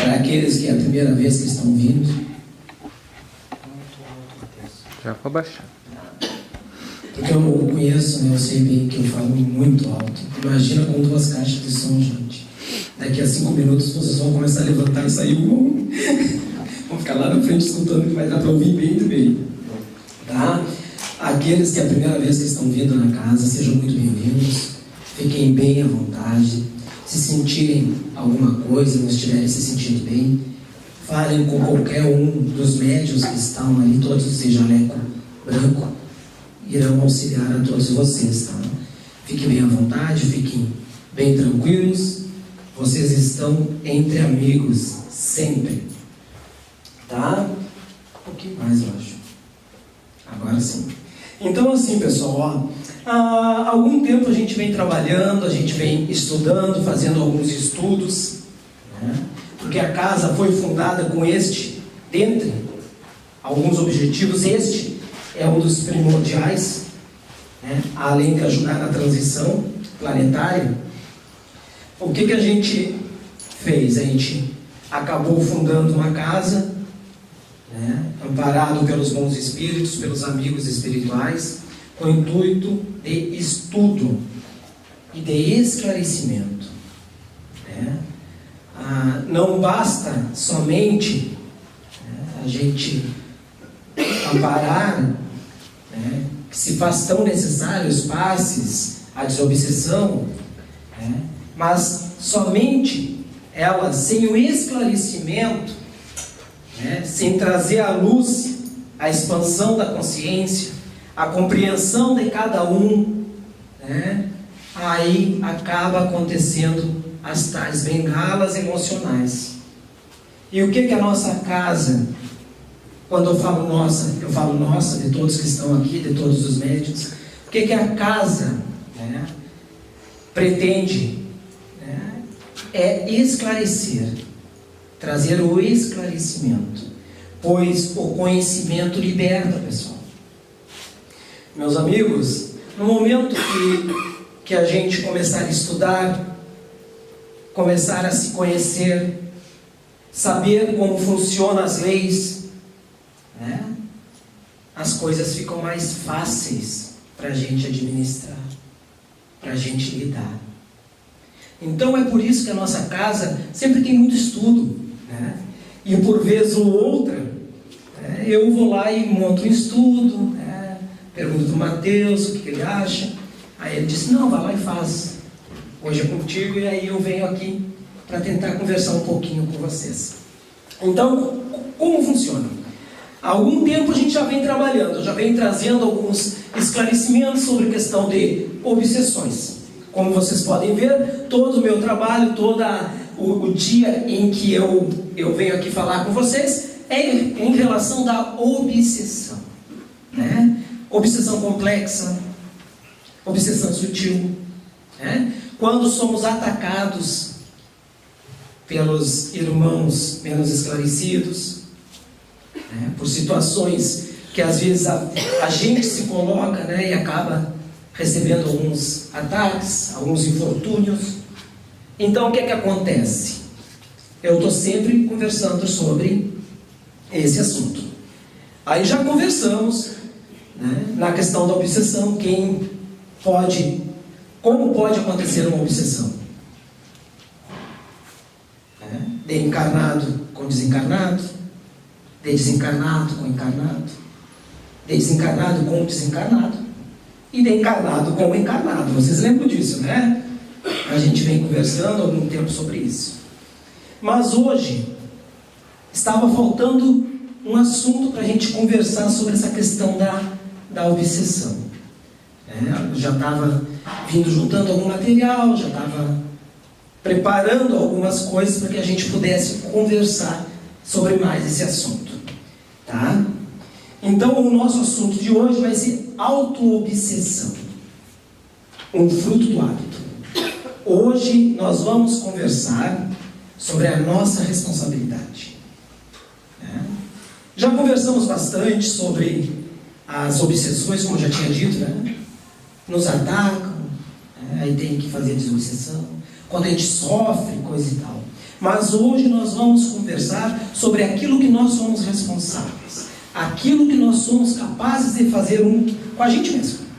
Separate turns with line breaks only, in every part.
Para aqueles que é a primeira vez que estão vindo.
Já vou baixar.
Porque eu conheço, né? Eu sei bem que eu falo muito alto. Imagina com 2 caixas de som, gente. Daqui a 5 minutos vocês vão começar a levantar e sair. Vão ficar lá na frente escutando, que vai dar para ouvir bem também. Tá? Aqueles que é a primeira vez que estão vindo na casa, sejam muito bem-vindos. Fiquem bem à vontade. Se sentirem alguma coisa, não estiverem se sentindo bem, falem com qualquer um dos médiuns que estão ali, todos de jaleco branco, irão auxiliar a todos vocês, tá? Fiquem bem à vontade, fiquem bem tranquilos. Vocês estão entre amigos, sempre. Tá? Um pouquinho mais, eu acho. Agora sim. Então, assim, pessoal, há algum tempo a gente vem trabalhando, a gente vem estudando, fazendo alguns estudos, né? Porque a casa foi fundada com dentre alguns objetivos, este é um dos primordiais, né? Além de ajudar na transição planetária. O que a gente fez? A gente acabou fundando uma casa, né? Amparado pelos bons espíritos, pelos amigos espirituais, com o intuito de estudo e de esclarecimento, né? Não basta somente, né, a gente amparar, né, que se faz tão necessário os passes, a desobsessão, né, mas somente ela, sem o esclarecimento, né, sem trazer à luz a expansão da consciência, a compreensão de cada um, né, aí acaba acontecendo as tais bengalas emocionais. E o que a nossa casa, quando eu falo nossa de todos que estão aqui, de todos os médiuns, o que a casa, né, pretende, né, é esclarecer, trazer o esclarecimento, pois o conhecimento liberta, pessoal. Meus amigos, no momento que a gente começar a estudar, começar a se conhecer, saber como funcionam as leis, né, as coisas ficam mais fáceis para a gente administrar, para a gente lidar. Então é por isso que a nossa casa sempre tem muito estudo, né? E por vez ou outra, né, eu vou lá e monto um estudo, né? Pergunto para o Mateus o que ele acha. Aí ele disse, não, vai lá e faz. Hoje é contigo, e aí eu venho aqui para tentar conversar um pouquinho com vocês. Então, como funciona? Há algum tempo a gente já vem trabalhando, já vem trazendo alguns esclarecimentos sobre a questão de obsessões. Como vocês podem ver, todo o meu trabalho, todo o dia em que eu venho aqui falar com vocês é em relação da obsessão, né? Obsessão complexa, obsessão sutil, né? Quando somos atacados pelos irmãos menos esclarecidos, né? Por situações que às vezes a gente se coloca, né? E acaba recebendo alguns ataques, alguns infortúnios. Então o que acontece? Eu estou sempre conversando sobre esse assunto. Aí já conversamos, né, na questão da obsessão, como pode acontecer uma obsessão? De encarnado com desencarnado, de desencarnado com encarnado, de desencarnado com desencarnado, e de encarnado com encarnado. Vocês lembram disso, né? A gente vem conversando há algum tempo sobre isso. Mas hoje estava faltando um assunto para a gente conversar sobre essa questão da obsessão. Eu já estava juntando algum material, já estava preparando algumas coisas para que a gente pudesse conversar sobre mais esse assunto. Tá? Então o nosso assunto de hoje vai ser autoobsessão, um fruto do hábito. Hoje nós vamos conversar sobre a nossa responsabilidade. Já conversamos bastante sobre as obsessões, como eu já tinha dito, né? Nos atacam, aí tem que fazer desobsessão, quando a gente sofre, coisa e tal. Mas hoje nós vamos conversar sobre aquilo que nós somos responsáveis, aquilo que nós somos capazes de fazer com a gente mesmo.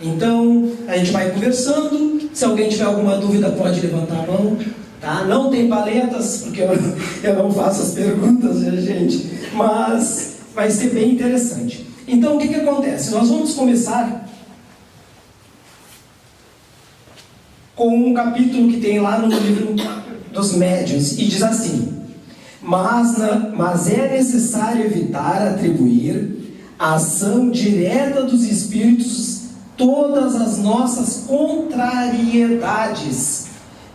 Então, a gente vai conversando. Se alguém tiver alguma dúvida, pode levantar a mão, tá? Não tem paletas, porque eu não faço as perguntas, né, gente? Mas vai ser bem interessante. Então, o que acontece? Nós vamos começar com um capítulo que tem lá no livro dos Médiuns, e diz assim: mas é necessário evitar atribuir à ação direta dos espíritos todas as nossas contrariedades,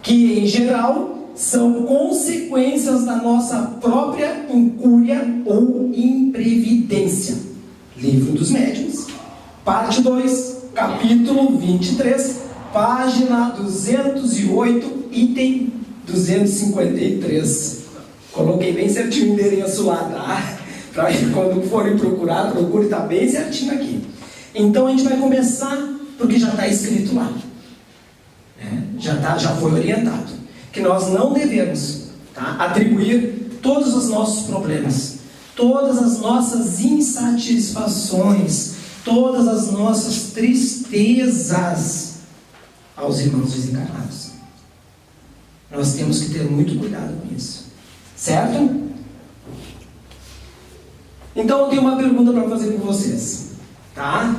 que em geral são consequências da nossa própria incúria ou imprevidência. Livro dos Médiuns, parte 2, capítulo 23, página 208, item 253. Coloquei bem certinho o endereço lá, tá? Para que quando forem procurar, procure, está bem certinho aqui. Então a gente vai começar, porque já está escrito lá, né? Já foi orientado, que nós não devemos, tá, atribuir todos os nossos problemas, todas as nossas insatisfações, todas as nossas tristezas aos irmãos desencarnados. Nós temos que ter muito cuidado com isso, certo? Então eu tenho uma pergunta para fazer com vocês. Tá?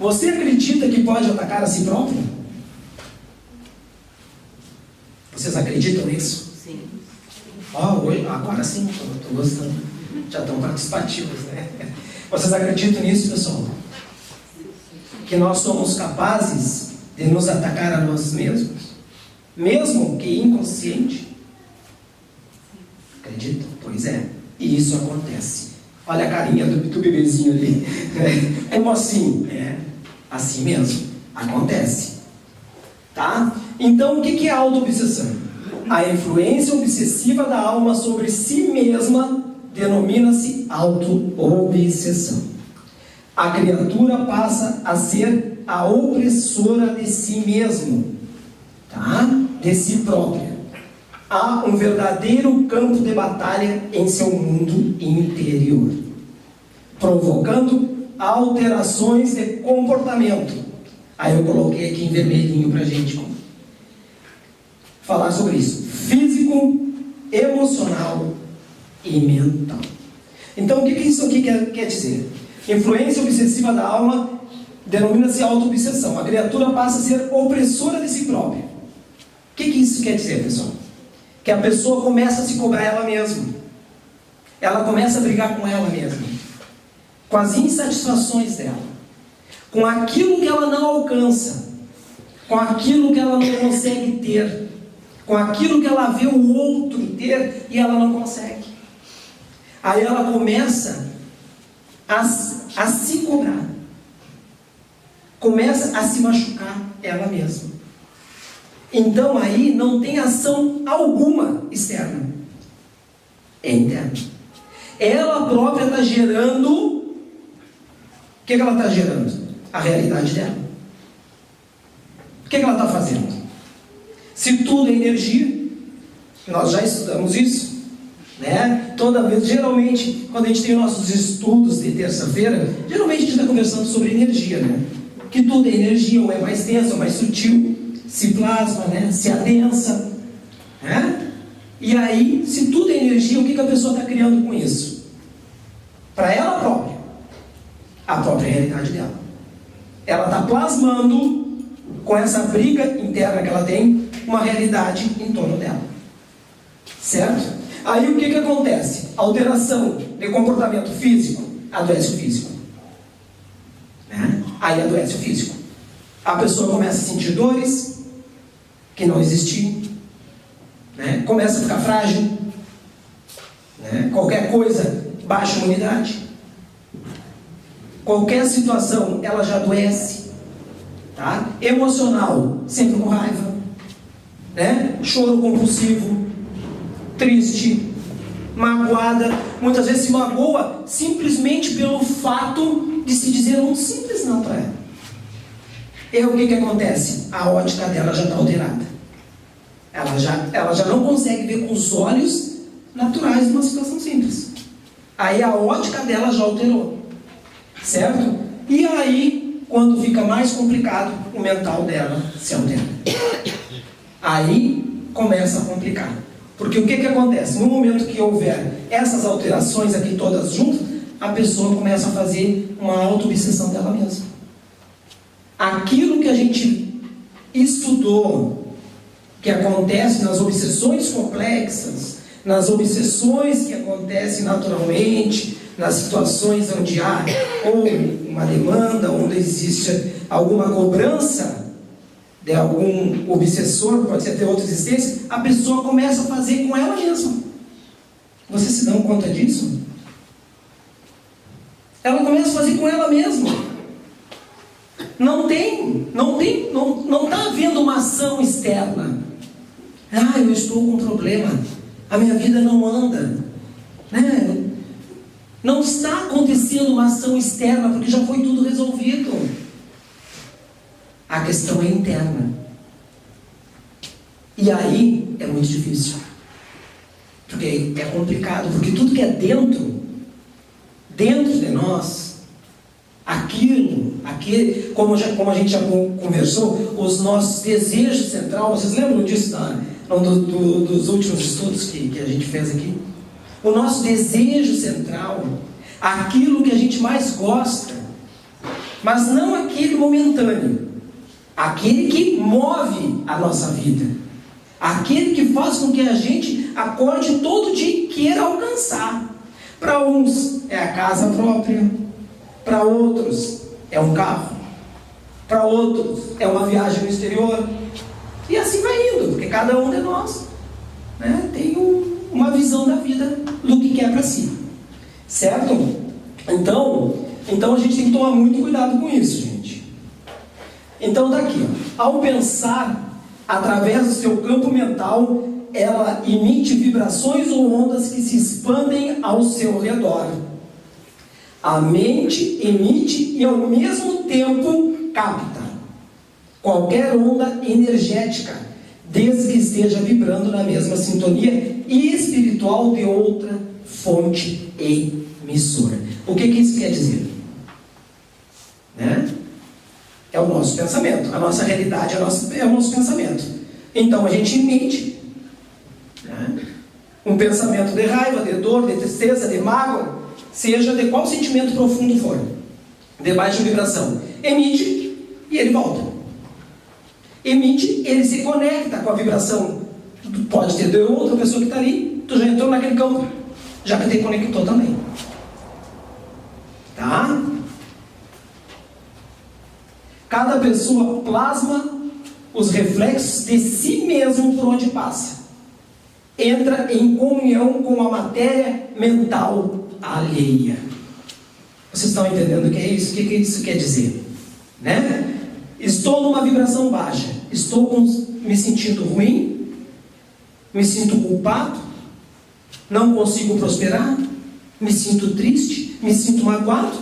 Você acredita que pode atacar a si próprio? Vocês acreditam nisso?
Sim.
Agora sim, estou gostando. Já estão participativos, né? Vocês acreditam nisso, pessoal? Que nós somos capazes de nos atacar a nós mesmos? Mesmo que inconsciente? Acreditam? Pois é. E isso acontece. Olha a carinha do bebezinho ali. Como assim? É assim mesmo. Acontece. Tá? Então, o que é a auto-obsessão? A influência obsessiva da alma sobre si mesma denomina-se auto-obsessão. A criatura passa a ser a opressora de si mesmo, tá? De si própria. Há um verdadeiro campo de batalha em seu mundo interior, provocando alterações de comportamento. Aí eu coloquei aqui em vermelhinho para a gente falar sobre isso: físico, emocional e mental. Então, o que isso aqui quer dizer? Influência obsessiva da alma denomina-se auto-obsessão. A criatura passa a ser opressora de si própria. O que isso quer dizer, pessoal? Que a pessoa começa a se cobrar ela mesma. Ela começa a brigar com ela mesma, com as insatisfações dela, com aquilo que ela não alcança, com aquilo que ela não consegue ter, com aquilo que ela vê o outro ter e ela não consegue. Aí ela começa a se cobrar, começa a se machucar ela mesma. Então aí não tem ação alguma externa, é interna. Ela própria está gerando. O que ela está gerando? A realidade dela. O que ela está fazendo? Se tudo é energia, nós já estudamos isso, né? Toda vez, geralmente, quando a gente tem nossos estudos de terça-feira, geralmente a gente está conversando sobre energia, né? Que tudo é energia, ou é mais denso, ou mais sutil, se plasma, né? Se adensa, né? E aí, se tudo é energia, o que a pessoa está criando com isso? Para ela própria, a própria realidade dela. Ela está plasmando, com essa briga interna que ela tem, uma realidade em torno dela. Certo? Aí o que acontece? Alteração de comportamento físico, adoece o físico. Né? Aí adoece o físico. A pessoa começa a sentir dores que não existiam. Né? Começa a ficar frágil. Né? Qualquer coisa, baixa imunidade. Qualquer situação, ela já adoece. Tá? Emocional, sempre com raiva. Né? Choro compulsivo, triste, magoada. Muitas vezes se magoa simplesmente pelo fato de se dizer um simples não para ela. E o que acontece? A ótica dela já está alterada. Ela já não consegue ver com os olhos naturais de uma situação simples. Aí a ótica dela já alterou. Certo? E aí, quando fica mais complicado, o mental dela se altera. Aí começa a complicar. Porque o que acontece? No momento que houver essas alterações aqui todas juntas, a pessoa começa a fazer uma auto-obsessão dela mesma. Aquilo que a gente estudou, que acontece nas obsessões complexas, nas obsessões que acontecem naturalmente, nas situações onde há ou uma demanda, onde existe alguma cobrança de algum obsessor, pode ser até outra existência, a pessoa começa a fazer com ela mesma. Vocês se dão conta disso? Ela começa a fazer com ela mesma. Não está havendo uma ação externa. Eu estou com um problema, a minha vida não anda, né? Não está acontecendo uma ação externa, porque já foi tudo resolvido. A questão é interna. E aí é muito difícil. Porque é complicado, porque tudo que é dentro de nós, como a gente já conversou, os nossos desejos centrais, vocês lembram disso dos últimos estudos que a gente fez aqui? O nosso desejo central, aquilo que a gente mais gosta, mas não aquele momentâneo, aquele que move a nossa vida, aquele que faz com que a gente acorde todo dia e queira alcançar. Para uns é a casa própria, para outros é um carro, para outros é uma viagem no exterior, e assim vai indo, porque cada um de nós, né, tem uma visão da vida do que quer para si, certo? Então a gente tem que tomar muito cuidado com isso, gente. Então daqui, ao pensar através do seu campo mental, ela emite vibrações ou ondas que se expandem ao seu redor. A mente emite e ao mesmo tempo capta qualquer onda energética, desde que esteja vibrando na mesma sintonia espiritual de outra fonte emissora. O que isso quer dizer? Né? É o nosso pensamento. A nossa realidade é o nosso pensamento. Então a gente emite, né, um pensamento de raiva, de dor, de tristeza, de mágoa, seja de qual sentimento profundo for, de baixa vibração. Emite e ele volta. Emite, ele se conecta com a vibração. Pode ter de outra pessoa que está ali, tu já entrou naquele campo, já que te conectou também. Tá? Cada pessoa plasma os reflexos de si mesmo por onde passa. Entra em comunhão com a matéria mental alheia. Vocês estão entendendo o que é isso? O que isso quer dizer? Né? Estou numa vibração baixa. Me sentindo ruim. Me sinto culpado. Não consigo prosperar. Me sinto triste. Me sinto magoado.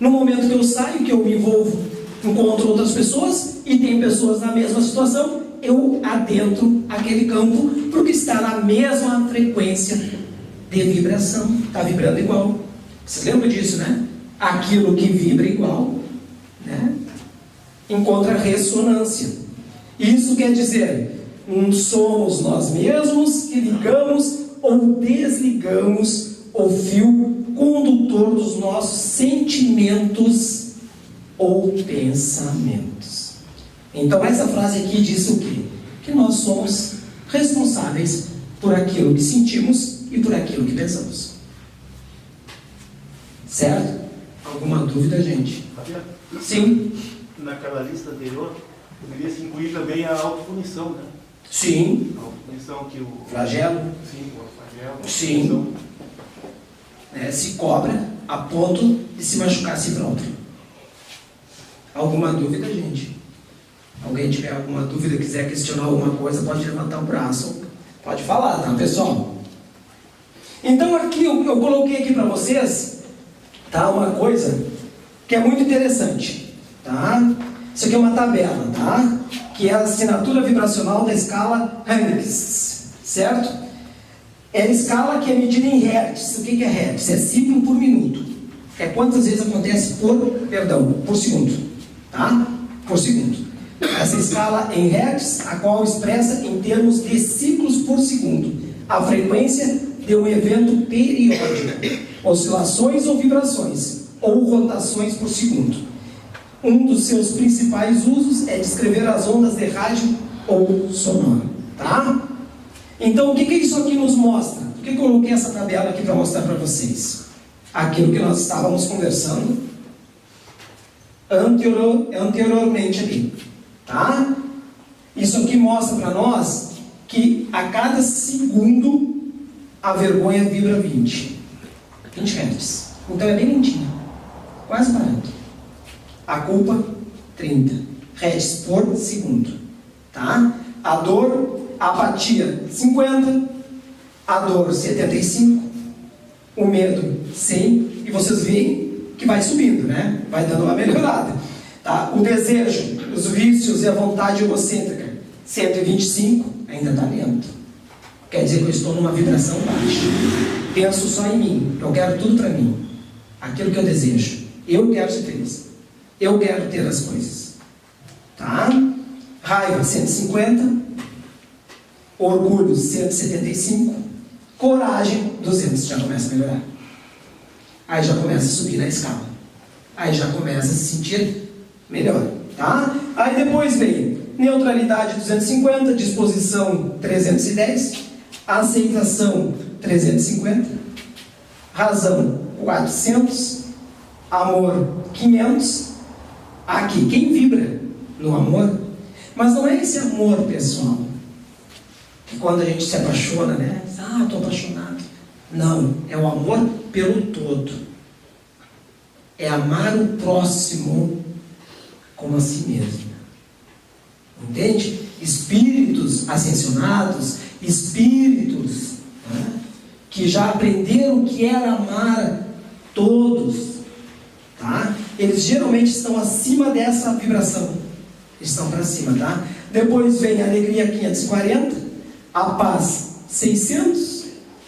No momento que eu saio, que eu me envolvo, encontro outras pessoas e tem pessoas na mesma situação, eu adentro aquele campo porque está na mesma frequência de vibração. Está vibrando igual. Vocês lembram disso, né? Aquilo que vibra igual, né, encontra ressonância. Isso quer dizer, somos nós mesmos que ligamos ou desligamos o fio condutor dos nossos sentimentos ou pensamentos. Então essa frase aqui diz o quê? Que nós somos responsáveis por aquilo que sentimos e por aquilo que pensamos. Certo? Alguma dúvida, gente? Sim.
Naquela lista anterior, poderia se incluir também a autopunição, né?
Sim.
A autopunição que o...
Flagelo.
Sim, o flagelo.
Sim. Se cobra a ponto de se machucar assim pronto. Alguma dúvida, gente? Alguém tiver alguma dúvida, quiser questionar alguma coisa, pode levantar o braço. Pode falar, tá, pessoal? Então aqui eu coloquei aqui para vocês, tá, uma coisa que é muito interessante, tá? Isso aqui é uma tabela, tá? que é a assinatura vibracional da escala Hertz, certo? É a escala que é medida em hertz. O que é hertz? É ciclo por minuto. É quantas vezes acontece por segundo, tá? Por segundo. Essa escala em hertz, a qual expressa em termos de ciclos por segundo a frequência de um evento periódico, oscilações ou vibrações, ou rotações por segundo. Um dos seus principais usos é descrever as ondas de rádio ou sonoro, tá? Então, o que isso aqui nos mostra? Por que eu coloquei essa tabela aqui para mostrar para vocês? Aquilo que nós estávamos conversando anteriormente aqui, tá? Isso aqui mostra para nós que a cada segundo a vergonha vibra 20 Hz. Então é bem lentinho, quase parando. A culpa, 30 Hz por segundo, tá? A dor, a apatia, 50, a dor, 75, o medo, 100, e vocês veem que vai subindo, né? Vai dando uma melhorada, tá? O desejo, os vícios e a vontade egocêntrica, 125, ainda está lento. Quer dizer que eu estou numa vibração baixa. Penso só em mim, eu quero tudo para mim, aquilo que eu desejo. Eu quero ser feliz, eu quero ter as coisas, tá? Raiva, 150, orgulho, 175, coragem, 200, já começa a melhorar. Aí já começa a subir na escala, aí já começa a se sentir melhor, tá? Aí depois vem neutralidade, 250, disposição, 310, aceitação, 350, razão, 400, amor, 500. Aqui, quem vibra no amor, mas não é esse amor pessoal, que quando a gente se apaixona, né? Estou apaixonado. Não, é o amor pelo todo. É amar o próximo como a si mesmo. Entende? Espíritos ascensionados, espíritos, né, que já aprenderam o que era amar todos, tá? Eles geralmente estão acima dessa vibração. Estão para cima, tá? Depois vem a alegria, 540, a paz, 600,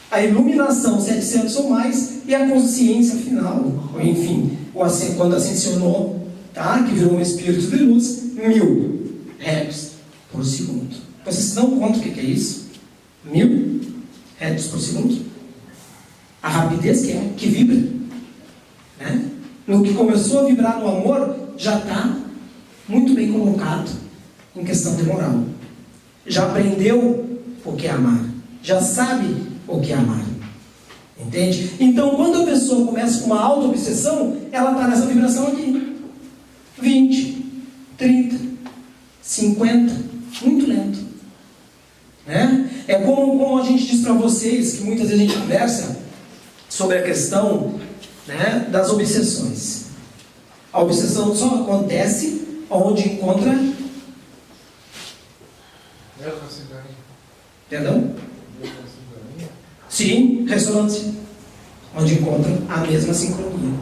a iluminação, 700 ou mais, e a consciência final, ou enfim, quando ascensionou, tá? Que virou um espírito de luz, 1000 Hz por segundo. Vocês dão conta o que é isso? 1000 Hz por segundo? A rapidez que vibra, né? No que começou a vibrar no amor, já está muito bem colocado em questão de moral. Já aprendeu o que é amar. Já sabe o que é amar. Entende? Então, quando a pessoa começa com uma auto-obsessão, ela está nessa vibração aqui. 20, 30, 50, muito lento. Né? É como a gente diz para vocês, que muitas vezes a gente conversa sobre a questão, né, das obsessões. A obsessão só acontece onde encontra... Perdão? Sim, ressonância. Onde encontra a mesma sincronia.